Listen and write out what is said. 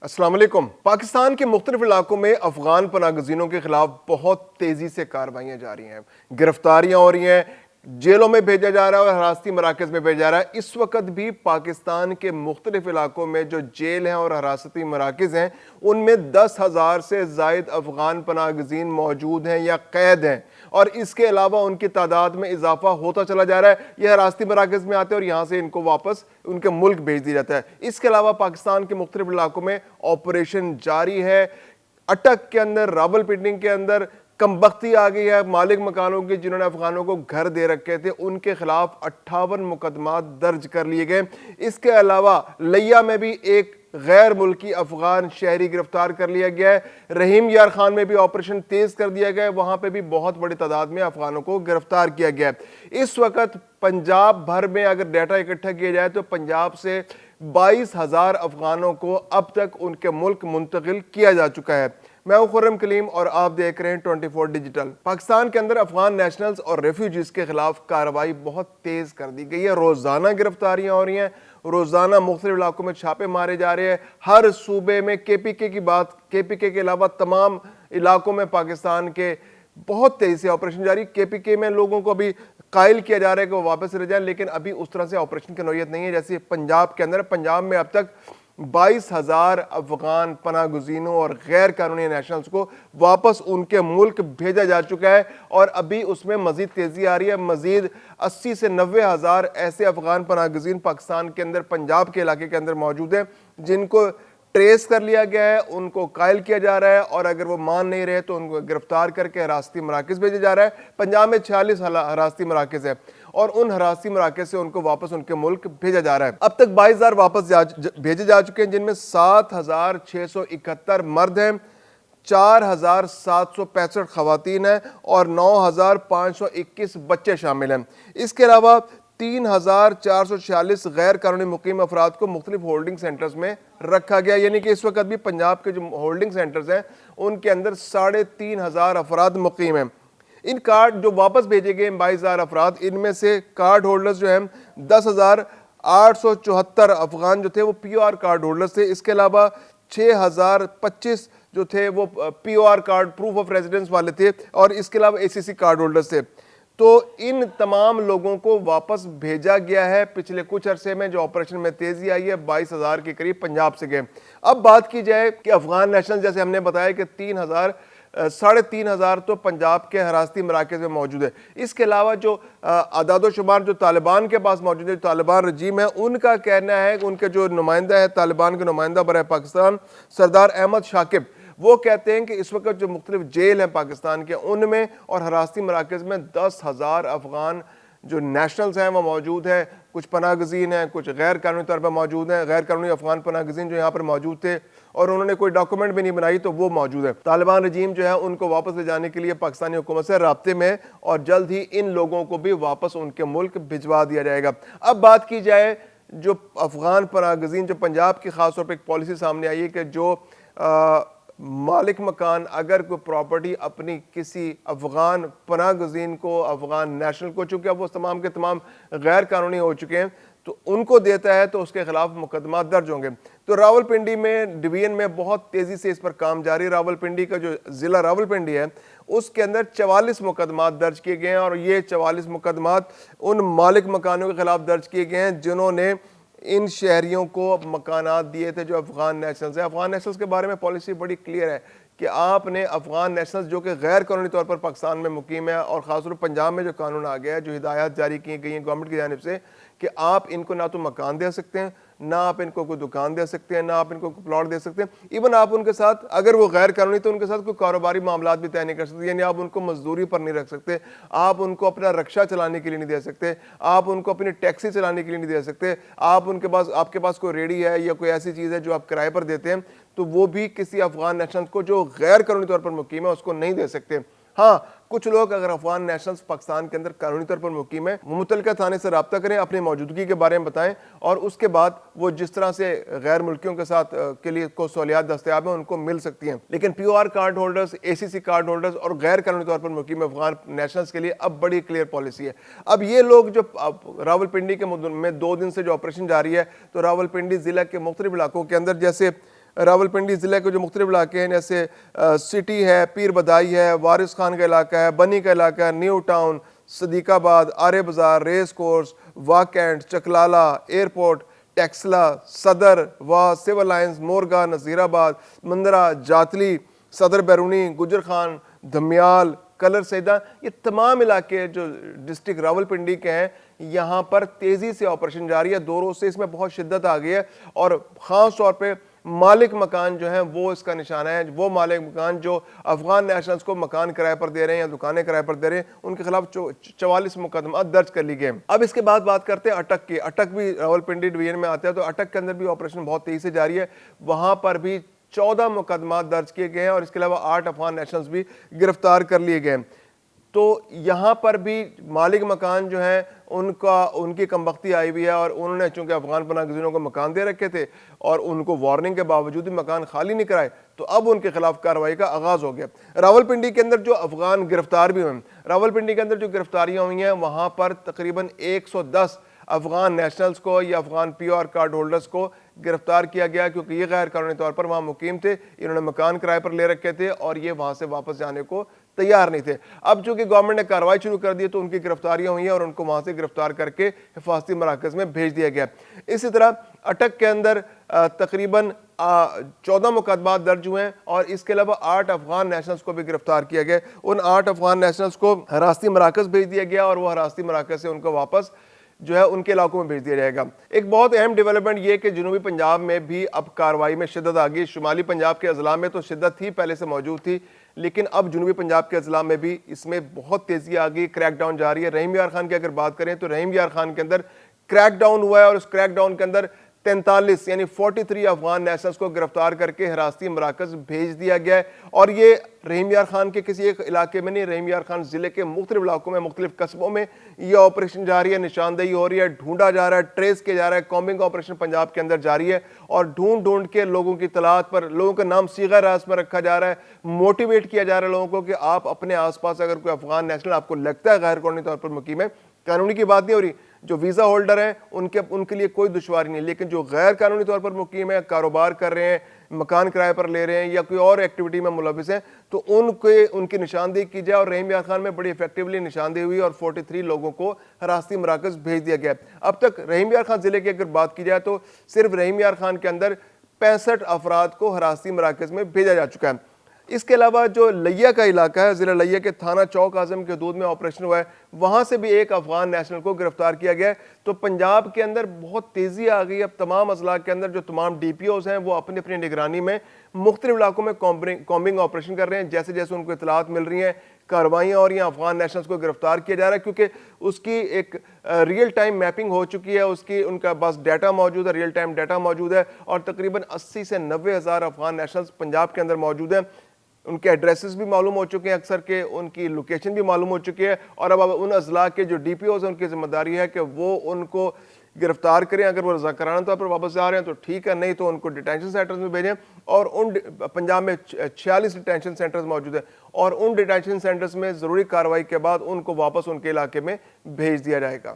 अस्सलाम वालेकुम। पाकिस्तान के मुख्तलिफ इलाकों में अफगान पनागज़ीनों के खिलाफ बहुत तेजी से कार्रवाइयाँ जारी हैं, गिरफ्तारियाँ हो रही हैं, जेलों में भेजा जा रहा है और हिरासती मराकज़ में भेजा जा रहा है। इस वक्त भी पाकिस्तान के मुख्तलिफ इलाकों में जो जेल हैं और हिरासती मराकज़ हैं, उनमें 10,000 से ज़ायद अफगान पनागज़ीन मौजूद हैं या कैद हैं और इसके अलावा उनकी तादाद में इजाफा होता चला जा रहा है। यह हिरासती मराकज़ में आते हैं और यहाँ से इनको वापस उनके मुल्क भेज दिया जाता है। इसके अलावा पाकिस्तान के मुख्तलिफ इलाकों में ऑपरेशन जारी है। अटक के अंदर, रावलपिंडी के अंदर कमबख्ती आ गई है मालिक मकानों की, जिन्होंने अफगानों को घर दे रखे थे, उनके खिलाफ 58 मुकदमा दर्ज कर लिए गए। इसके अलावा लिया में भी एक गैर मुल्की अफगान शहरी गिरफ्तार कर लिया गया है। रहीम यार खान में भी ऑपरेशन तेज कर दिया गया है, वहां पे भी बहुत बड़ी तादाद में अफगानों को गिरफ्तार किया गया है। इस वक्त पंजाब भर में अगर डाटा इकट्ठा किया जाए तो पंजाब से 22,000 अफगानों को अब तक उनके मुल्क मुंतकिल किया जा चुका है। मैं हूं खुर्रम कलीम और आप देख रहे हैं 24 डिजिटल। पाकिस्तान के अंदर अफगान नेशनल्स और रेफ्यूजीज के खिलाफ कार्रवाई बहुत तेज कर दी गई है। रोजाना गिरफ्तारियां हो रही हैं, रोजाना मुख्तलिफ इलाकों में छापे मारे जा रहे हैं। हर सूबे में केपीके की बात, केपीके के अलावा तमाम इलाकों में पाकिस्तान के बहुत तेजी से ऑपरेशन जारी। केपीके में लोगों को अभी कायल किया जा रहा है कि वो वापस रह जाए, लेकिन अभी उस तरह से ऑपरेशन की नौयत नहीं है जैसे पंजाब के अंदर। पंजाब में अब तक 22,000 अफगान पनागुज़ीनों और गैर कानूनी नेशनल्स को वापस उनके मुल्क भेजा जा चुका है और अभी उसमें मजीद तेजी आ रही है। मजीद 80 से 90,000 ऐसे अफगान पनागुज़ीन पाकिस्तान के अंदर, पंजाब के इलाके के अंदर मौजूद हैं, जिनको ट्रेस कर लिया गया है, उनको कायल किया जा रहा है और अगर वो मान नहीं रहे तो उनको गिरफ्तार करके हिरासती मराकज़ भेजा जा रहा है। पंजाब में 46 हिरासती मराकज़ है और उन हिरासती मराकज़ से उनको वापस उनके मुल्क भेजा जा रहा है। अब तक 22,000 वापस भेजे जा चुके हैं, जिनमें 7,671 मर्द हैं, 4,765 खवातीन हैं और 9,521 बच्चे शामिल हैं। इसके अलावा 3,446 गैर कानूनी मुकीम अफराद को मुख्तलिफ होल्डिंग सेंटर्स में रखा गया। यानी कि इस वक्त भी पंजाब के जो होल्डिंग सेंटर्स हैं उनके अंदर 3,500 अफराद मुकीम हैं। इन कार्ड जो वापस भेजे गए 22,000 अफराद, इनमें से कार्ड होल्डर्स जो हैं 10,874 अफगान जो थे वो POR कार्ड होल्डर्स थे। इसके अलावा 6,025 जो थे वो POR card, proof of residence वाले थे और इसके अलावा ACC कार्ड होल्डर्स थे। तो इन तमाम लोगों को वापस भेजा गया है। पिछले कुछ अरसे में जो ऑपरेशन में तेजी आई है, 22,000 के करीब पंजाब से गए। अब बात की जाए कि अफगान नेशनल, जैसे हमने बताया कि 3,000 तो पंजाब के हिरासती मराकज़ में मौजूद है। इसके अलावा जो आदाद शुमार जो तालिबान के पास मौजूद है, तालिबान रजीम है, उनका कहना है कि उनके जो नुमाइंदा है, तालिबान के नुमाइंदा बराए पाकिस्तान सरदार अहमद शाकिब, वो कहते हैं कि इस वक्त जो मुख्तलिफ जेल हैं पाकिस्तान के, उनमें और हिरासती मराकज़ में 10,000 अफगान जो नेशनल्स हैं वो मौजूद हैं। कुछ पनागज़ीन हैं, कुछ गैर कानूनी तौर पर मौजूद हैं। गैर कानूनी अफगान पनागज़ीन जो यहाँ पर मौजूद थे और उन्होंने कोई डॉक्यूमेंट भी नहीं बनाई, तो वो मौजूद है। तालिबान रजीम जो है उनको वापस ले जाने के लिए पाकिस्तानी हुकूमत से राब्ते में और जल्द ही इन लोगों को भी वापस उनके मुल्क भिजवा दिया जाएगा। अब बात की जाए जो अफगान पनागज़ीन, जो पंजाब की खासतौर पर एक पॉलिसी सामने आई है कि जो मालिक मकान अगर कोई प्रॉपर्टी अपनी किसी अफगान पनागज़ीन को, अफगान नेशनल को, चूँकि अब वो तमाम के तमाम गैर कानूनी हो चुके हैं, तो उनको देता है तो उसके खिलाफ मुकदमा दर्ज होंगे। तो रावलपिंडी में डिवीजन में बहुत तेज़ी से इस पर काम जारी। रावलपिंडी का जो ज़िला रावलपिंडी है उसके अंदर 44 मुकदमा दर्ज किए गए हैं और ये 44 मुकदमा उन मालिक मकानों के खिलाफ दर्ज किए गए हैं जिन्होंने इन शहरियों को मकानात दिए थे जो अफगान नेशनल्स हैं। अफगान नेशनल्स के बारे में पॉलिसी बड़ी क्लियर है कि आपने अफगान नेशनल्स जो कि गैर कानूनी तौर पर पाकिस्तान में मुकीम है और ख़ासतौर पर पंजाब में जो कानून आ गया है, जो हिदायत जारी की गई हैं गवर्नमेंट की जानिब से कि आप इनको ना तो मकान दे सकते हैं, ना आप इनको कोई दुकान दे सकते हैं, ना आप इनको कोई प्लॉट दे सकते हैं। इवन आप उनके साथ, अगर वो गैर कानूनी, तो उनके साथ कोई कारोबारी मामलात भी तय नहीं कर सकते। यानी आप उनको मजदूरी पर नहीं रख सकते, आप उनको अपना रक्षा चलाने के लिए नहीं दे सकते, आप उनको अपनी टैक्सी चलाने के लिए नहीं दे सकते, आप उनके पास, आपके पास कोई रेडी है या कोई ऐसी चीज़ है जो आप किराए पर देते हैं, तो वो भी किसी अफगान नेशनल को जो गैर कानूनी तौर पर मुकीम है उसको नहीं दे सकते। हाँ, कुछ लोग अगर अफगान नेशनल्स पाकिस्तान के अंदर कानूनी तौर पर मुकीम है, मुतल्लिका थाने से रब्ता करें, अपनी मौजूदगी के बारे में बताएं और उसके बाद वो जिस तरह से गैर मुल्कियों के साथ के लिए को सहूलियात दस्तयाब हैं उनको मिल सकती हैं। लेकिन POR card holders, ACC card holders और गैर कानूनी तौर पर मुकीम अफगान नेशनल्स के लिए अब बड़ी क्लियर पॉलिसी है। अब ये लोग जो रावलपिंडी के में 2 दिन से जो ऑपरेशन जारी है, तो रावलपिंडी ज़िला के मुख्तलिफ इलाकों के अंदर, जैसे रावलपिंडी ज़िले के जो मुख्तलिफ इलाके हैं, जैसे सिटी है, पीर बदाई है, वारिस खान का इलाका है, बनी का इलाका है, new town, Sadiqabad, Arya Bazaar, race course, वाकैंड, चकलाला, एयरपोर्ट, टेक्सला, सदर व सिविल लाइन्स, मोरगा, नज़ीराबाद, मंदरा, जातली, सदर बैरूनी, गुजर खान, धमियाल, कलर सैदा, ये तमाम इलाके जो डिस्ट्रिक्ट रावलपिंडी के हैं, यहाँ पर तेज़ी से ऑपरेशन जारी है। 2 रोज़ से इसमें बहुत शिद्दत आ गई है और ख़ास तौर पे मालिक मकान जो हैं वो इसका निशाना है। वो मालिक मकान जो अफगान नेशनल्स को मकान किराए पर दे रहे हैं या दुकानें किराए पर दे रहे हैं, उनके खिलाफ 44 मुकदमा दर्ज कर लिए गए। अब इसके बाद बात करते हैं अटक की। अटक भी रावलपिंडी डिवीजन में आता है, तो अटक के अंदर भी ऑपरेशन बहुत तेज़ी से जारी है। वहाँ पर भी 14 मुकदमा दर्ज किए गए हैं और इसके अलावा 8 अफगान नेशनल्स भी गिरफ्तार कर लिए गए। तो यहाँ पर भी मालिक मकान जो है उनकी कमबख्ती आई हुई है और उन्होंने चूंकि अफगान पनाह गज़ीनों को मकान दे रखे थे और उनको वार्निंग के बावजूद भी मकान खाली नहीं कराए, तो अब उनके खिलाफ कार्रवाई का आगाज हो गया। रावलपिंडी के अंदर जो अफगान गिरफ्तार भी हुए, रावलपिंडी के अंदर जो गिरफ्तारियां हुई हैं वहां पर तकरीबन 110 अफगान नेशनल्स को या अफगान PR कार्ड होल्डर्स को गिरफ्तार किया गया, क्योंकि ये गैर कानूनी तौर पर वहां मुकीम थे, इन्होंने मकान किराए पर ले रखे थे और ये वहां से वापस जाने को तैयार नहीं थे। अब चूंकि गवर्नमेंट ने कार्रवाई शुरू कर दी तो उनकी गिरफ्तारियां हुई हैं और उनको वहां से गिरफ्तार करके हिफाजती मराकज में भेज दिया गया। इसी तरह अटक के अंदर तकरीबन 14 मुकदमा दर्ज हुए हैं और इसके अलावा 8 अफगान नेशनल्स को भी गिरफ्तार किया गया। उन 8 अफगान नेशनल्स को हिरासती मराकज भेज दिया गया और वह हिरासती मराकज से उनको वापस जो है उनके इलाकों में भेज दिया जाएगा। एक बहुत अहम डेवलपमेंट ये कि जनूबी पंजाब में भी अब कार्रवाई में शिद्दत आ गई। शुमाली पंजाब के अजला में तो शिद्दत थी, पहले से मौजूद थी, लेकिन अब जनूबी पंजाब के अजला में भी इसमें बहुत तेजी आ गई, क्रैकडाउन जारी है। रहीम यार खान की अगर बात करें तो रहीम यार खान के अंदर क्रैकडाउन हुआ है और उस क्रैकडाउन के अंदर 43 यानी 43 अफगान नेशनल्स को गिरफ्तार करके हिरासती मराकज भेज दिया गया है। और ये रहीम यार खान के किसी एक इलाके में नहीं, रहीम यार खान जिले के मुख्तलिफ इलाकों में, मुख्तलिफ कस्बों में ये ऑपरेशन जारी है, निशानदेही हो रही है, ढूंढा जा रहा है, ट्रेस किया जा रहा है। कॉम्बिंग ऑपरेशन पंजाब के अंदर जारी है और ढूंढ ढूंढ के लोगों की तलाश पर लोगों का नाम सीगा रास में रखा जा रहा है। मोटिवेट किया जा रहा है लोगों को कि आप अपने आसपास अगर कोई अफगान नेशनल आपको लगता है गैर कानूनी तौर पर मुकीम है, कानूनी की बात नहीं हो रही, जो वीज़ा होल्डर हैं उनके लिए कोई दुश्वारी नहीं, लेकिन जो गैर कानूनी तौर पर मुकीम है, कारोबार कर रहे हैं, मकान किराए पर ले रहे हैं या कोई और एक्टिविटी में मुलविस हैं, तो उनकी निशानदेही की जाए। और रहीम यार खान में बड़ी इफेक्टिवली निशानदेही हुई और 43 लोगों को हिरासती मराकज भेज दिया गया। अब तक रहीम यार खान जिले की अगर बात की जाए तो सिर्फ रहीम यार खान के अंदर 65 अफराद को हिरासती मराकज में भेजा जा चुका है। इसके अलावा जो लिया का इलाका है, ज़िला लिया के थाना चौक आज़म के हदूद में ऑपरेशन हुआ है, वहाँ से भी एक अफगान नेशनल को गिरफ्तार किया गया है। तो पंजाब के अंदर बहुत तेज़ी आ गई। अब तमाम अजला के अंदर जो तमाम DPOs हैं वो अपनी अपनी निगरानी में मुख्तलिफ इलाकों में कॉम्बिंग ऑपरेशन कर रहे हैं। जैसे जैसे उनको इतलात मिल रही हैं, कार्रवाइयाँ और यहाँ अफगान नेशनल्स को गिरफ्तार किया जा रहा है, क्योंकि उसकी एक रियल टाइम मैपिंग हो चुकी है, उनका बस डाटा मौजूद है, रियल टाइम डाटा मौजूद है और तकरीबन 80 से 90 हज़ार अफगान नेशनल्स पंजाब के अंदर मौजूद हैं। उनके एड्रेसेस भी मालूम हो चुके हैं, अक्सर के उनकी लोकेशन भी मालूम हो चुकी है और अब उन अजला के जो DPOs हैं उनकी जिम्मेदारी है कि वो उनको गिरफ्तार करें। अगर वो रज़ाकाराना तौर पर वापस आ रहे हैं तो ठीक है, नहीं तो उनको डिटेंशन सेंटर्स में भेजें। और पंजाब में 46 डिटेंशन सेंटर्स मौजूद हैं और उन डिटेंशन सेंटर्स में ज़रूरी कार्रवाई के बाद उनको वापस उनके इलाके में भेज दिया जाएगा।